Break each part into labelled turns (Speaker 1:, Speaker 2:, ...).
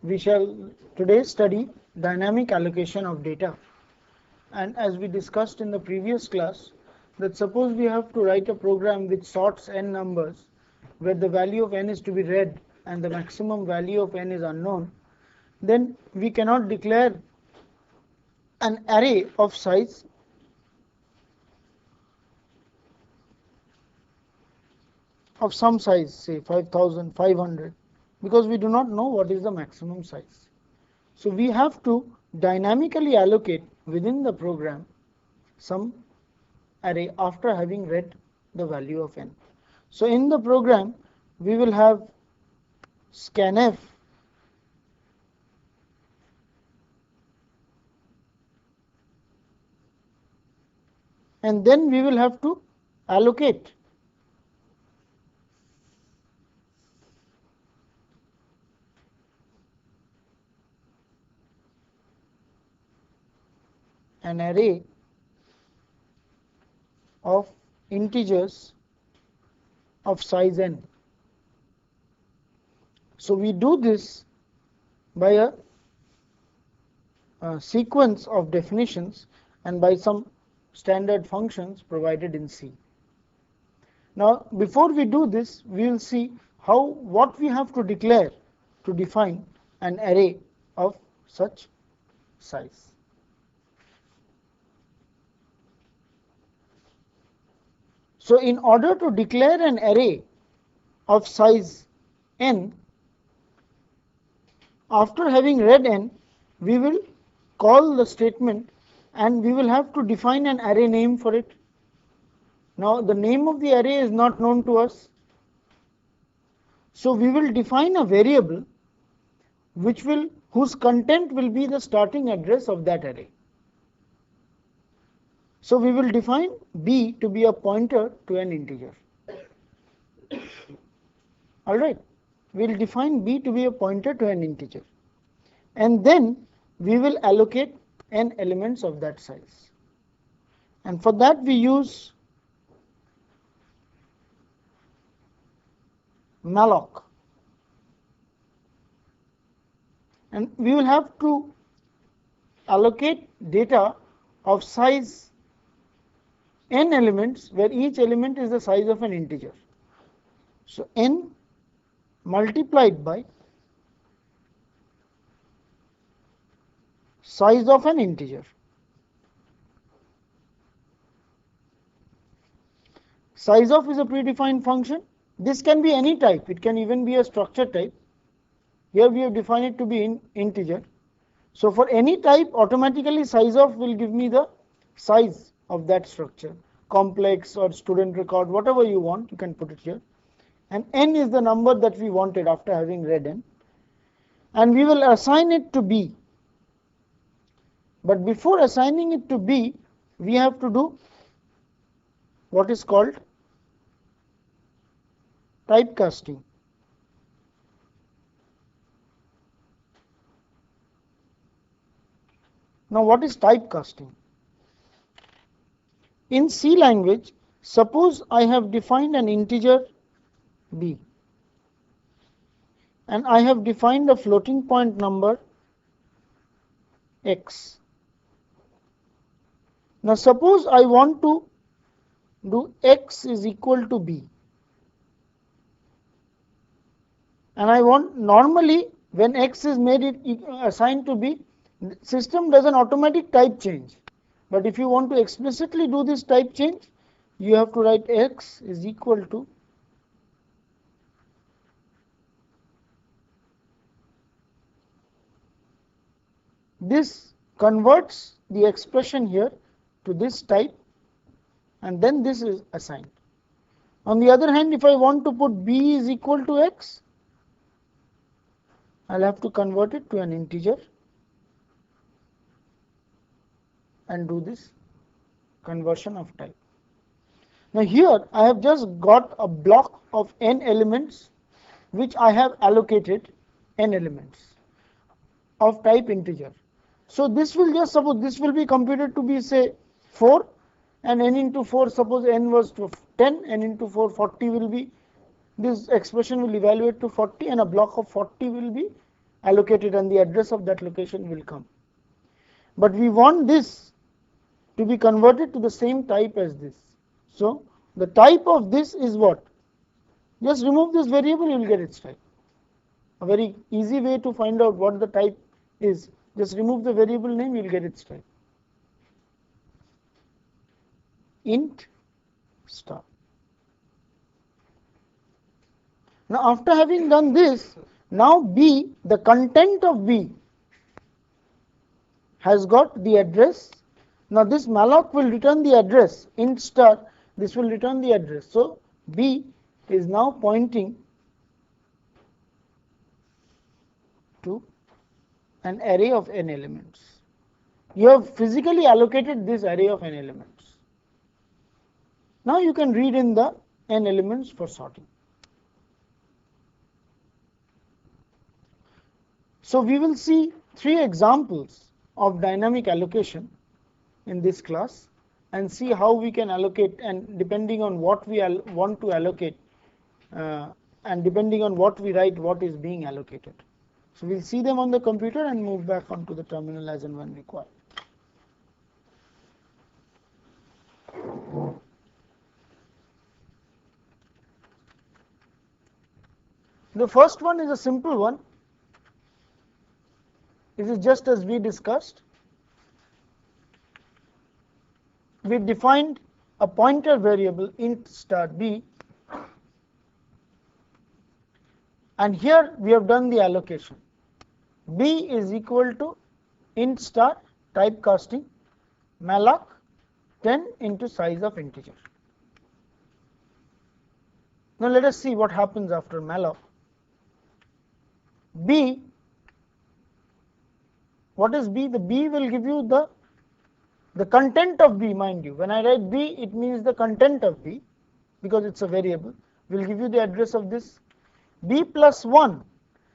Speaker 1: We shall today study dynamic allocation of data. And as we discussed in the previous class, that suppose we have to write a program which sorts n numbers, where the value of n is to be read and the maximum value of n is unknown, then we cannot declare an array of size of some size, say 5,500, because we do not know what is the maximum size. So we have to dynamically allocate within the program some array after having read the value of n. So in the program we will have scanf and then we will have to allocate an array of integers of size n. So we do this by a sequence of definitions and by some standard functions provided in C. Now before we do this, we will see what we have to declare to define an array of such size. So in order to declare an array of size n, after having read n, we will call the statement and we will have to define an array name for it. Now the name of the array is not known to us, so we will define a variable whose content will be the starting address of that array. So we will define b to be a pointer to an integer. Alright, we will define b to be a pointer to an integer, and then we will allocate n elements of that size, and for that we use malloc, and we will have to allocate data of size n elements where each element is the size of an integer. So n multiplied by size of an integer. Size of is a predefined function. This can be any type. It can even be a structure type. Here we have defined it to be integer. So for any type, automatically size of will give me the size of that structure. Complex or student record, whatever you want, you can put it here. And n is the number that we wanted after having read n. And we will assign it to b. But before assigning it to b, we have to do what is called typecasting. Now what is typecasting? In C language, suppose I have defined an integer b and I have defined a floating point number x. Now suppose I want to do x is equal to b, and I want, normally when x is made it assigned to b, system does an automatic type change. But if you want to explicitly do this type change, you have to write x is equal to this, converts the expression here to this type, and then this is assigned. On the other hand, if I want to put b is equal to x, I'll have to convert it to an integer and do this conversion of type. Now here I have just got a block of n elements which I have allocated n elements of type integer. So this will just, suppose this will be computed to be say 4, and n into 4, suppose n was to 10, n into 4 40 will be, this expression will evaluate to 40, and a block of 40 will be allocated and the address of that location will come. But we want this to be converted to the same type as this. So the type of this is what? Just remove this variable, you will get its type. A very easy way to find out what the type is, just remove the variable name, you will get its type. Int star. Now after having done this, now B, the content of B has got the address. Now this malloc will return the address, int star, this will return the address. So B is now pointing to an array of n elements. You have physically allocated this array of n elements. Now you can read in the n elements for sorting. So we will see 3 examples of dynamic allocation in this class and see how we can allocate, and depending on what we want to allocate and depending on what we write, what is being allocated. So we'll see them on the computer and move back onto the terminal as and when required. The first one is a simple one. It is just as we discussed. We defined a pointer variable int star b, and here we have done the allocation. B is equal to int star typecasting malloc 10 into size of integer. Now let us see what happens after malloc. B, what is B? The B will give you the content of B, mind you. When I write B, it means the content of B, because it's a variable. Will give you the address of this. B plus 1,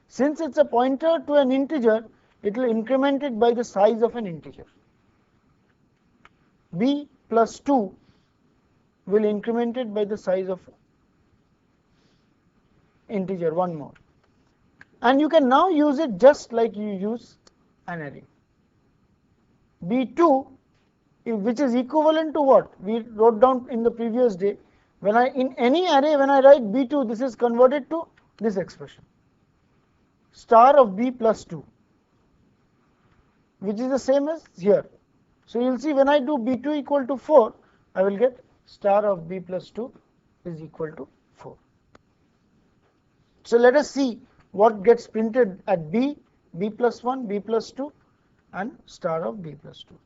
Speaker 1: since it's a pointer to an integer, it will increment it by the size of an integer. B plus 2 will increment it by the size of integer, one more. And you can now use it just like you use an array. B2, which is equivalent to what we wrote down in the previous day. When in any array, when I write B2, this is converted to this expression, star of B plus 2, which is the same as here. So you will see when I do B2 equal to 4, I will get star of B plus 2 is equal to 4. So let us see what gets printed at B, B plus 1, B plus 2 and star of B plus 2.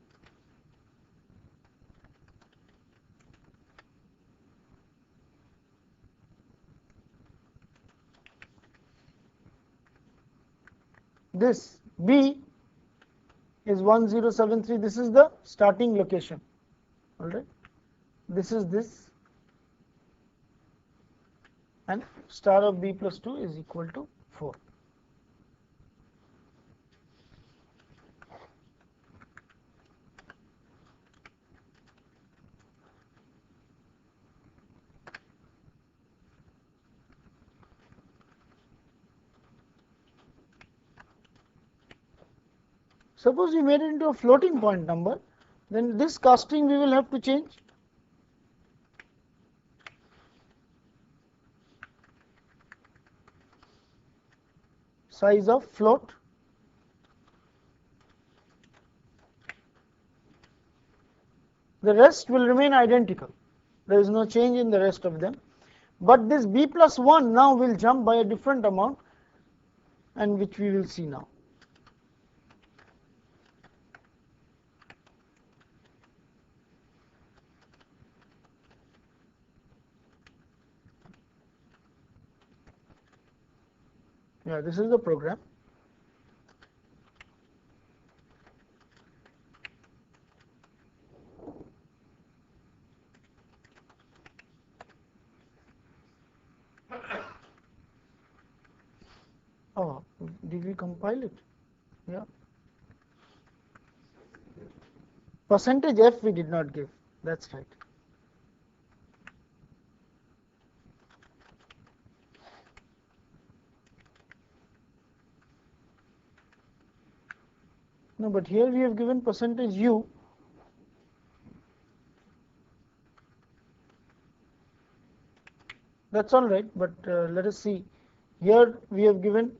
Speaker 1: This B is 1073, this is the starting location, alright. This is this, and star of B plus 2 is equal to 4. Suppose we made it into a floating point number, then this casting we will have to change. Size of float. The rest will remain identical. There is no change in the rest of them. But this B plus 1 now will jump by a different amount, and which we will see now. Yeah, this is the program. Oh, did we compile it? Yeah. Percentage F we did not give. That's right. No, but here we have given percentage U. That's all right, but let us see. Here we have given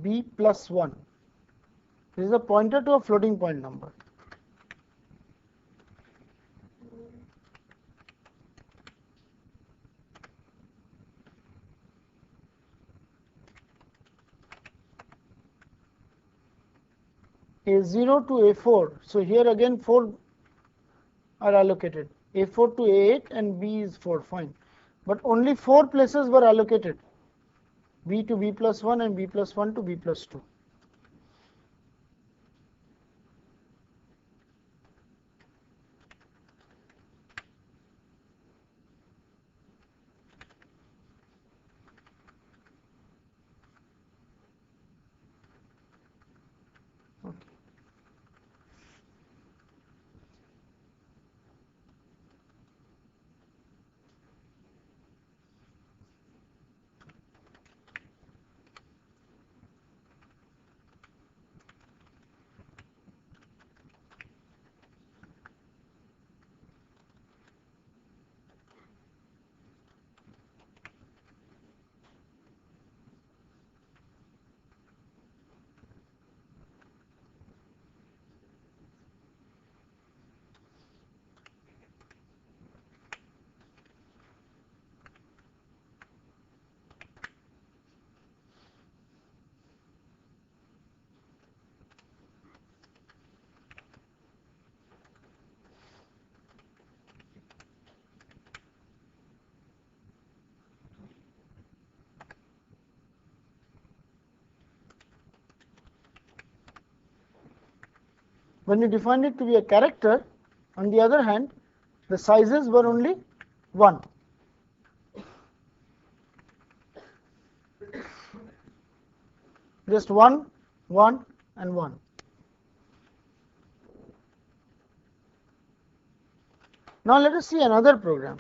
Speaker 1: B plus 1. This is a pointer to a floating point number. A0 to A4. So here again 4 are allocated. A4 to A8 and B is 4. Fine. But only 4 places were allocated. B to B plus 1 and B plus 1 to B plus 2. Okay. When you defined it to be a character, on the other hand, the sizes were only 1. Just 1, 1 and 1. Now let us see another program.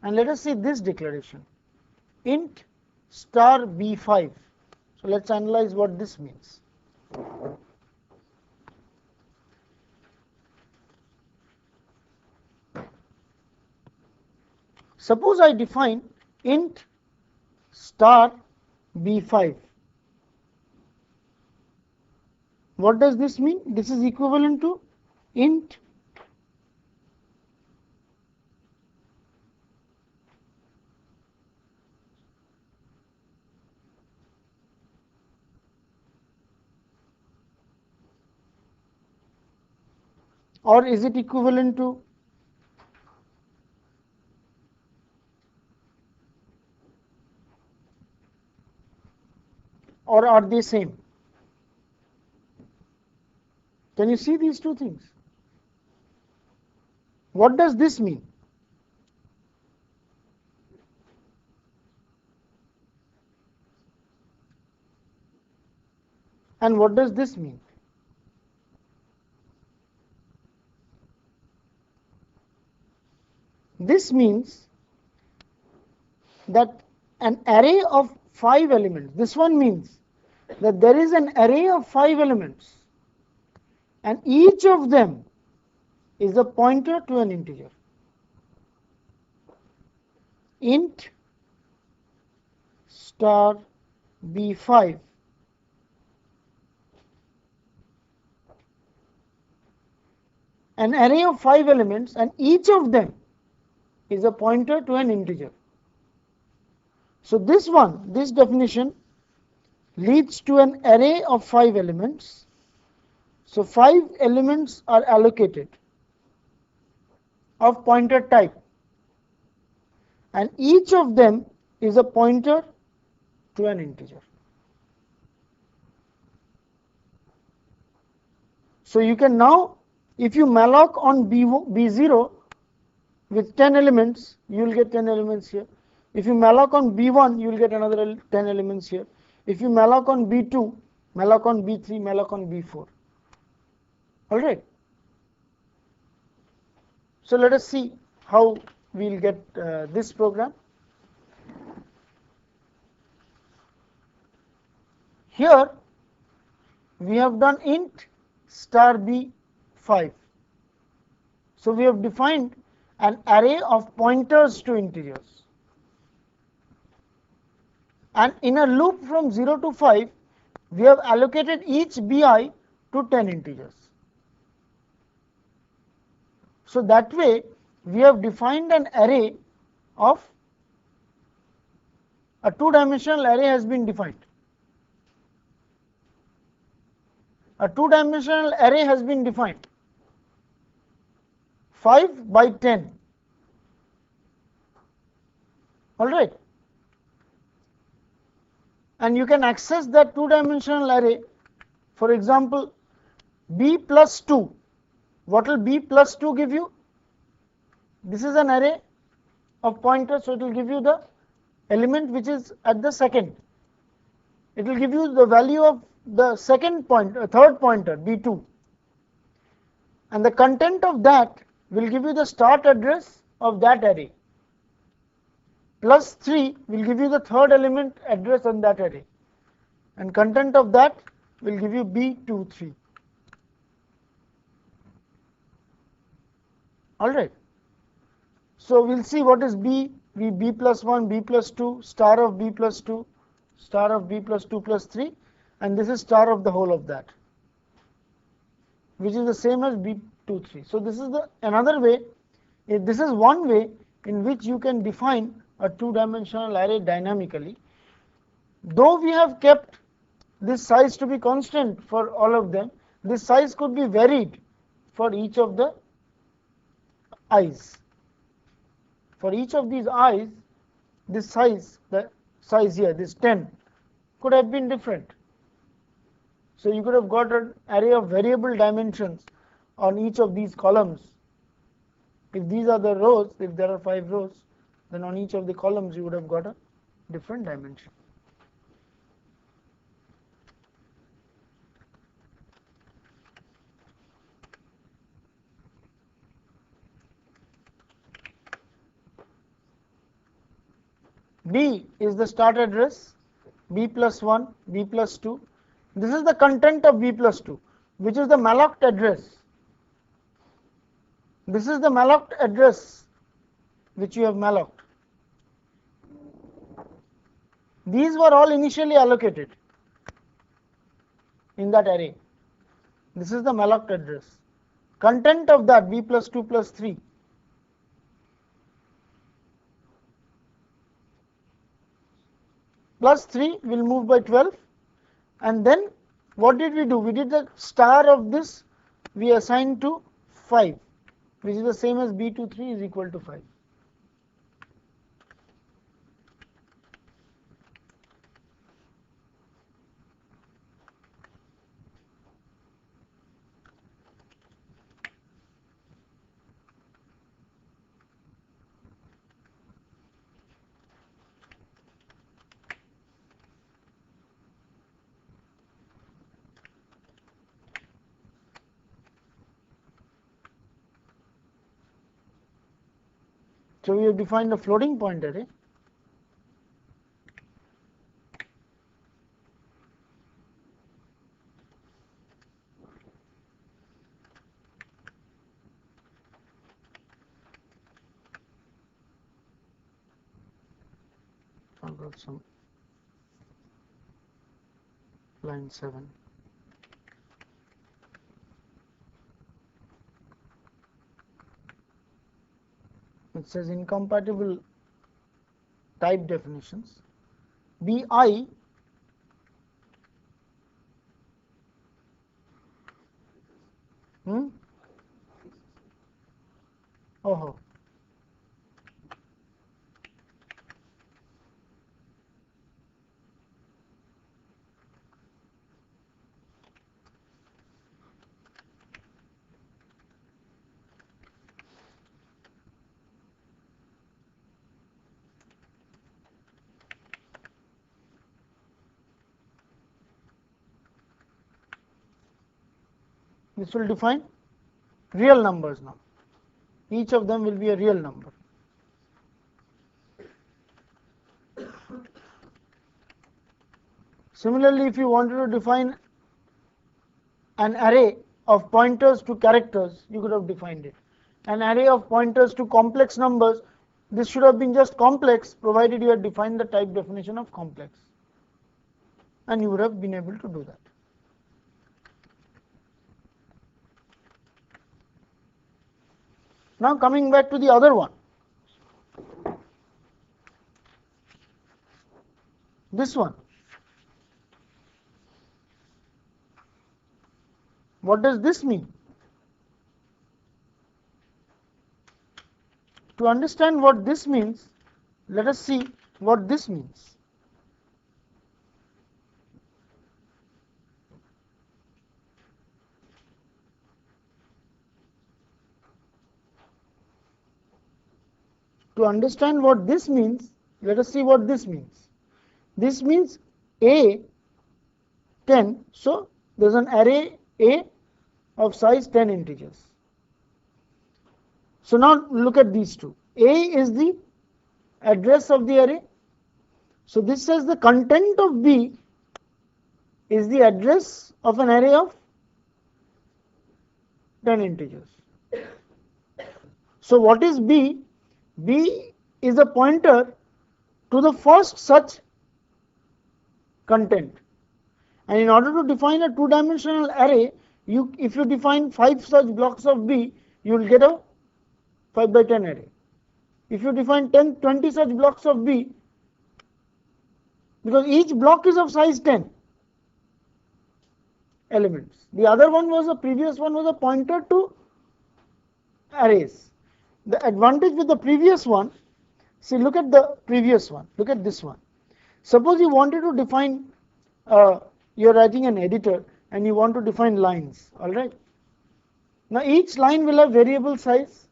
Speaker 1: And let us see this declaration. Int star B5. So let's analyze what this means. Suppose I define int star B5. What does this mean? This is equivalent to int or is it equivalent to or are they same? Can you see these two things? What does this mean? And what does this mean? This means that an array of 5 elements, this one means that there is an array of 5 elements and each of them is a pointer to an integer. Int star B5 an array of 5 elements and each of them is a pointer to an integer. So this definition leads to an array of 5 elements. So 5 elements are allocated of pointer type and each of them is a pointer to an integer. So you can now, if you malloc on B0 with 10 elements, you will get 10 elements here. If you malloc on B1, you will get another 10 elements here. If you malloc on B2, malloc on B3, malloc on B4. Alright. So let us see how we will get this program. Here we have done int star b 5. So we have defined an array of pointers to integers, and in a loop from 0 to 5 we have allocated each bi to 10 integers. So that way we have defined an array of a two-dimensional array has been defined. A two-dimensional array has been defined, 5 by 10. All right, and you can access that two-dimensional array. For example, b plus 2. What will b plus 2 give you? This is an array of pointers, so it will give you the element which is at the second. It will give you the value of the third pointer b2, and the content of that will give you the start address of that array. Plus 3 will give you the third element address on that array, and content of that will give you b23. All right. So we'll see what is b plus 1, b plus 2, star of b plus 2, star of b plus 2 plus 3, and this is star of the whole of that, which is the same as b23. So this is another way. This is one way in which you can define a two-dimensional array dynamically. Though we have kept this size to be constant for all of them, this size could be varied for each of the i's. For each of these i's, this size, the size here, this 10, could have been different. So you could have got an array of variable dimensions on each of these columns. If these are the rows, if there are 5 rows, then on each of the columns you would have got a different dimension. B is the start address, b plus 1, b plus 2. This is the content of b plus 2, which is the malloc address. This is the malloc address which you have malloced. These were all initially allocated in that array. This is the malloc address. Content of that b plus 2 plus 3. Plus 3 will move by 12, and then what did we do? We did the star of this, we assigned to 5, which is the same as b23 is equal to 5. So we have defined a floating point array. I've got some line 7. It says incompatible type definitions. bi oh. This will define real numbers now. each of them will be a real number. Similarly, if you wanted to define an array of pointers to characters, you could have defined it. An array of pointers to complex numbers, this should have been just complex, provided you had defined the type definition of complex, and you would have been able to do that. Now coming back to the other one, this one. What does this mean? To understand what this means, let us see what this means. To understand what this means, let us see what this means. This means A 10, so there is an array A of size 10 integers. So now look at these two. A is the address of the array. So this says the content of B is the address of an array of 10 integers. So what is B? B is a pointer to the first such content. And in order to define a two-dimensional array, if you define 5 such blocks of B, you will get a 5 by 10 array. If you define 20 such blocks of B, because each block is of size 10 elements. The other one was, the previous one was a pointer to arrays. The advantage with the previous one, see, look at the previous one, look at this one. Suppose you wanted to define, you are writing an editor and you want to define lines, alright. Now each line will have variable size.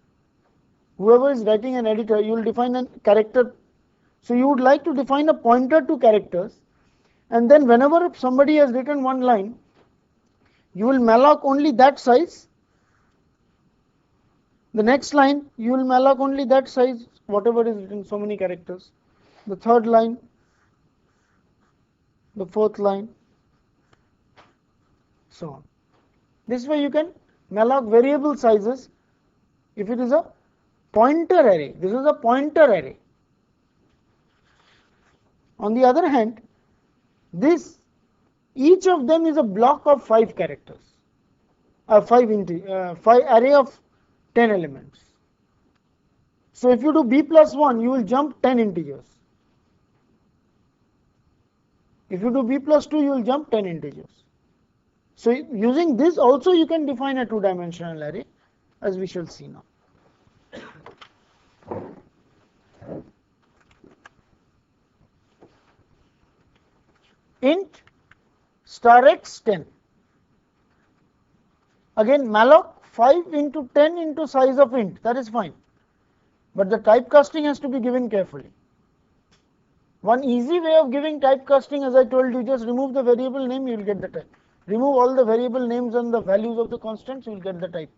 Speaker 1: Whoever is writing an editor, you will define a character. So you would like to define a pointer to characters, and then whenever somebody has written one line, you will malloc only that size. The next line, you will malloc only that size, whatever is written, so many characters. The third line, the fourth line, so on. This way you can malloc variable sizes if it is a pointer array. This is a pointer array. On the other hand, each of them is a block of 5 characters, 5 array of 10 elements. So if you do B plus 1, you will jump 10 integers. If you do B plus 2, you will jump 10 integers. So using this also you can define a two-dimensional array, as we shall see now. Int star x 10. Again malloc 5 into 10 into size of int, that is fine. But the typecasting has to be given carefully. One easy way of giving typecasting, as I told you, just remove the variable name, you will get the type. Remove all the variable names and the values of the constants, you will get the type.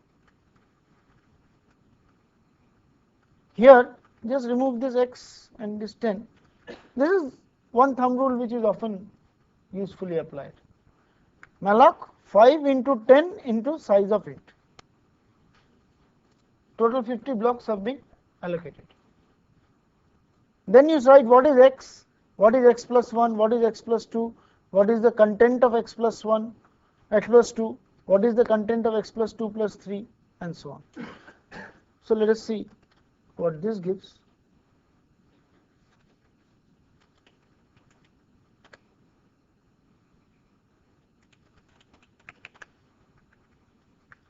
Speaker 1: Here, just remove this x and this 10. This is one thumb rule which is often usefully applied. Malloc 5 into 10 into size of int. Total 50 blocks have been allocated. Then you write what is x, what is x plus 1, what is x plus 2, what is the content of x plus 1, x plus 2, what is the content of x plus 2 plus 3, and so on. So let us see what this gives.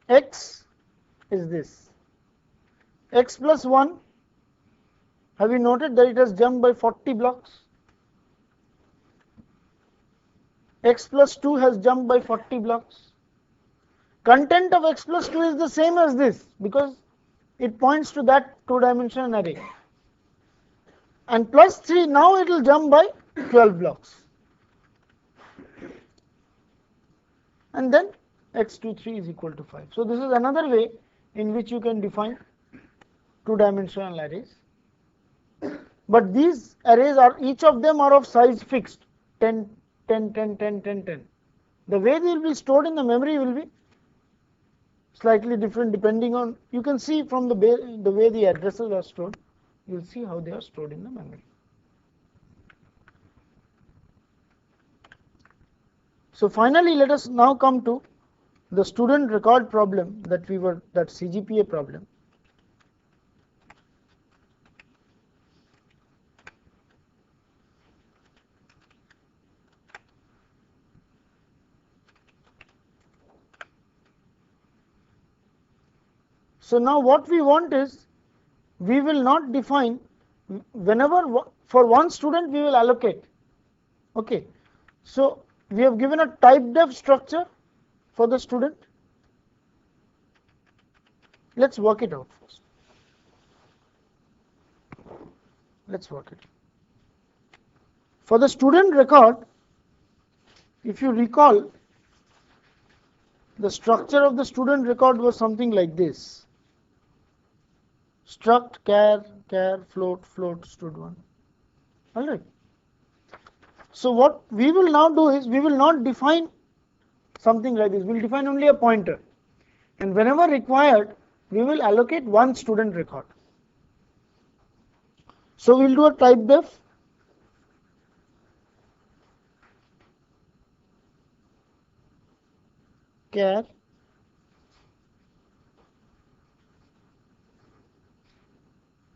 Speaker 1: X is this. X plus 1, have you noted that it has jumped by 40 blocks? X plus 2 has jumped by 40 blocks. Content of x plus 2 is the same as this because it points to that two-dimensional array. And plus 3, now it will jump by 12 blocks. And then x23 is equal to 5. So this is another way in which you can define two-dimensional arrays. But these arrays are, each of them are of size fixed, 10, 10, 10, 10, 10, 10. The way they will be stored in the memory will be slightly different depending on, you can see from the way the addresses are stored, you will see how they are stored in the memory. So finally, let us now come to the student record problem that CGPA problem. So now what we want is, we will not define, whenever for one student we will allocate. Okay, so we have given a type def structure for the student. Let's work it out first. Let's work it. For the student record, if you recall, the structure of the student record was something like this: struct, char, float, stud1. All right. So what we will now do is, we will not define something like this. We will define only a pointer, and whenever required, we will allocate one student record. So we will do a type def char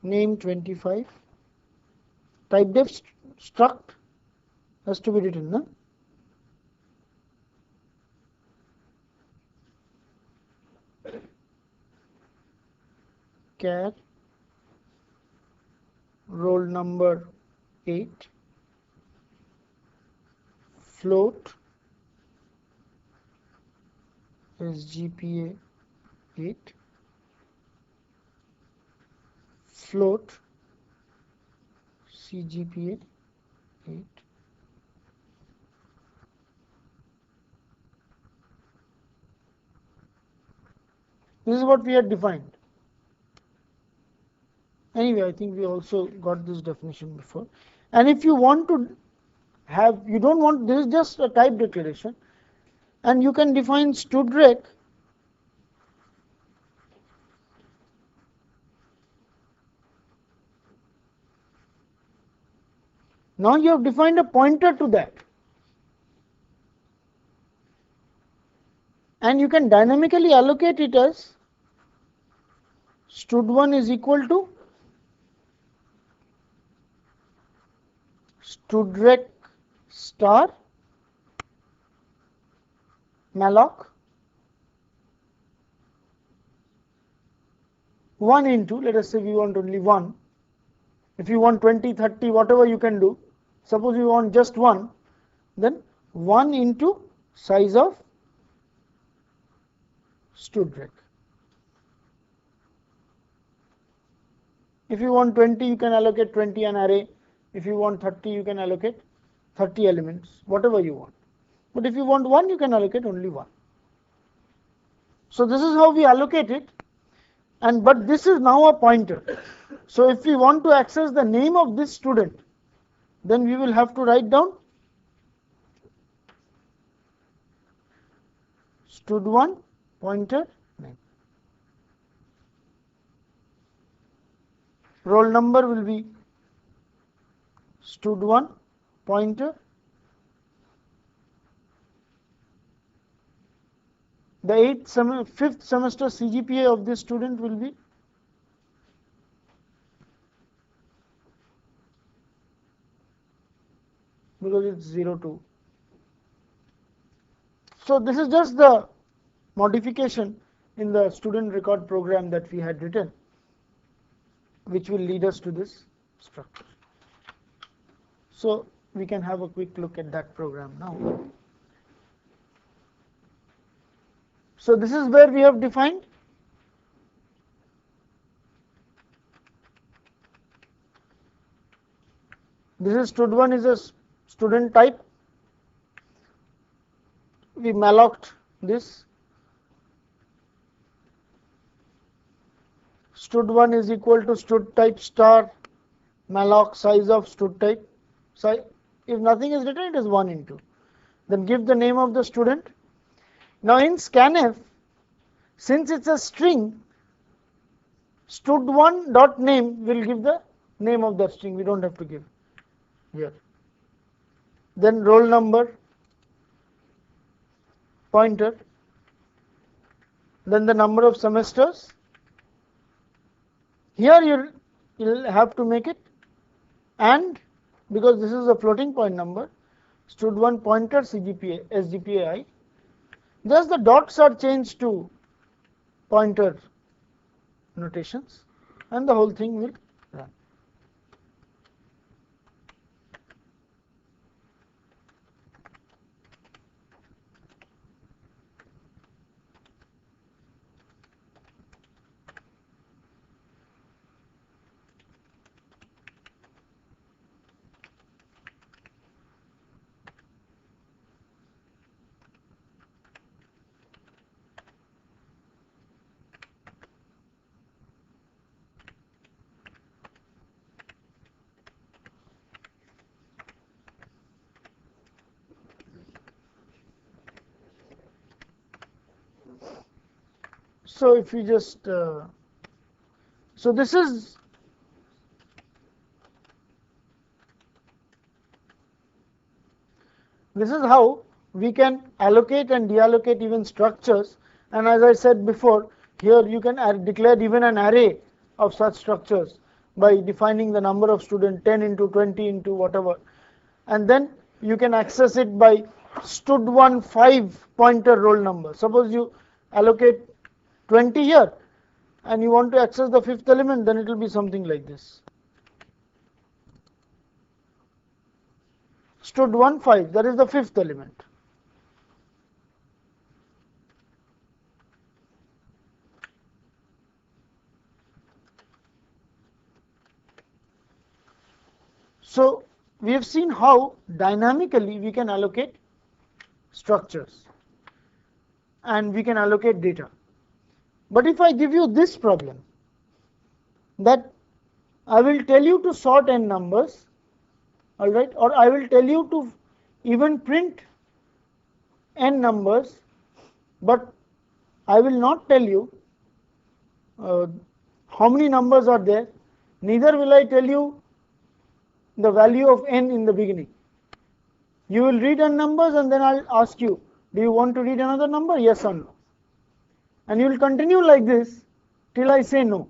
Speaker 1: name 25. Type def struct has to be written, no? Char roll number 8, float is GPA 8, float CGPA 8. This is what we had defined. Anyway, I think we also got this definition before. And if you want to have, you don't want, this is just a type declaration, and you can define studrec now. You have defined a pointer to that, and you can dynamically allocate it as stud1 is equal to studrec star malloc 1 into, let us say we want only 1. If you want 20, 30, whatever you can do. Suppose you want just 1, then 1 into size of studrec. If you want 20, you can allocate 20 an array. If you want 30, you can allocate 30 elements, whatever you want. But if you want 1, you can allocate only 1. So this is how we allocate it. But this is now a pointer. So if we want to access the name of this student, then we will have to write down stud1 pointer name. Roll number will be stud1 pointer. The 5th semester CGPA of this student will be because it's 02. So this is just the modification in the student record program that we had written, which will lead us to this structure. So we can have a quick look at that program now. So this is where we have defined this is stud1 is a student type. We malloced this. stud1 is equal to stud type star malloc size of stud type. So if nothing is written, it is 1 into. Then give the name of the student. Now in scanf, since it's a string, stud1 dot name will give the name of that string. We don't have to give here. Then roll number, pointer, then the number of semesters. Here you'll have to make it, and because this is a floating point number, stud1 pointer CGPA SGPAI. Thus the dots are changed to pointer notations, and the whole thing will run. So if we just so this is how we can allocate and deallocate even structures. And as I said before, here you can declare even an array of such structures by defining the number of students 10 into 20 into whatever, and then you can access it by stud1 5 pointer roll number. Suppose you allocate 20 here and you want to access the fifth element, then it will be something like this. Stud1 5, that is the fifth element. So we have seen how dynamically we can allocate structures and we can allocate data. But if I give you this problem, that I will tell you to sort n numbers, all right, or I will tell you to even print n numbers, but I will not tell you how many numbers are there, neither will I tell you the value of n in the beginning. You will read n numbers and then I'll ask you, do you want to read another number, yes or no? And you will continue like this till I say no.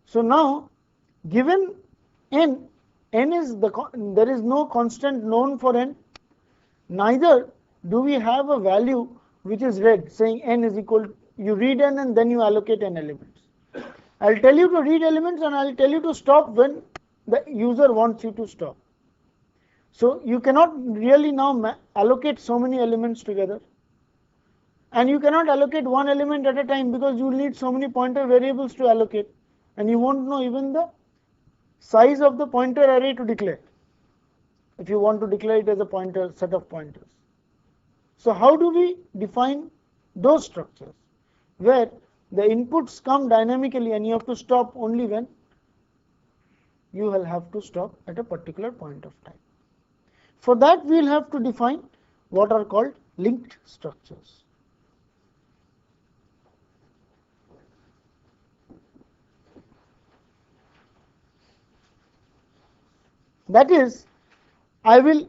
Speaker 1: So now, given n is there is no constant known for n, neither do we have a value which is read saying n is equal, you read n and then you allocate n elements. I'll tell you to read elements and I'll tell you to stop when the user wants you to stop. So you cannot really now allocate so many elements together, and you cannot allocate one element at a time because you will need so many pointer variables to allocate, and you won't know even the size of the pointer array to declare if you want to declare it as a pointer set of pointers. So how do we define those structures where the inputs come dynamically and you have to stop only when you will have to stop at a particular point of time? For that we will have to define what are called linked structures. That is, I will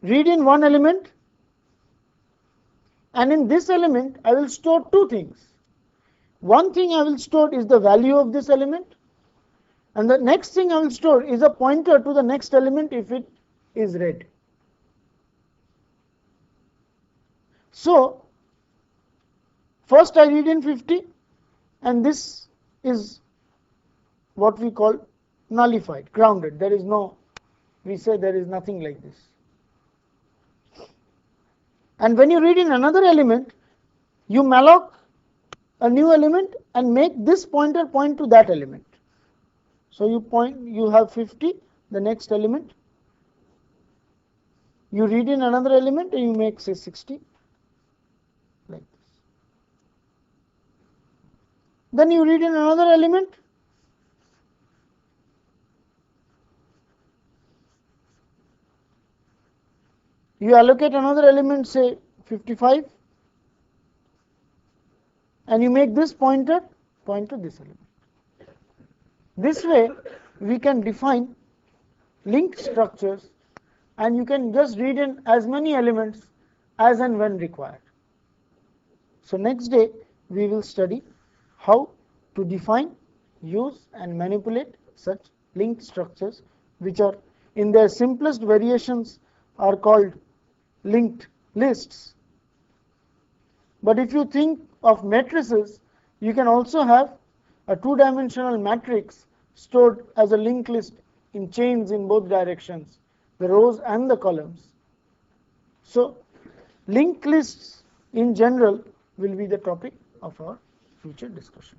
Speaker 1: read in one element, and in this element I will store two things. One thing I will store is the value of this element, and the next thing I will store is a pointer to the next element if it is read. So first I read in 50, and this is what we call nullified, grounded. There is no, we say there is nothing like this. And when you read in another element, you malloc a new element and make this pointer point to that element. So you have 50, the next element, you read in another element and you make say 60, like this. Then you read in another element. You allocate another element, say 55, and you make this pointer point to this element. This way we can define linked structures, and you can just read in as many elements as and when required. So next day we will study how to define, use and manipulate such linked structures, which are in their simplest variations are called linked lists. But if you think of matrices, you can also have a two-dimensional matrix stored as a linked list in chains in both directions, the rows and the columns. So linked lists in general will be the topic of our future discussion.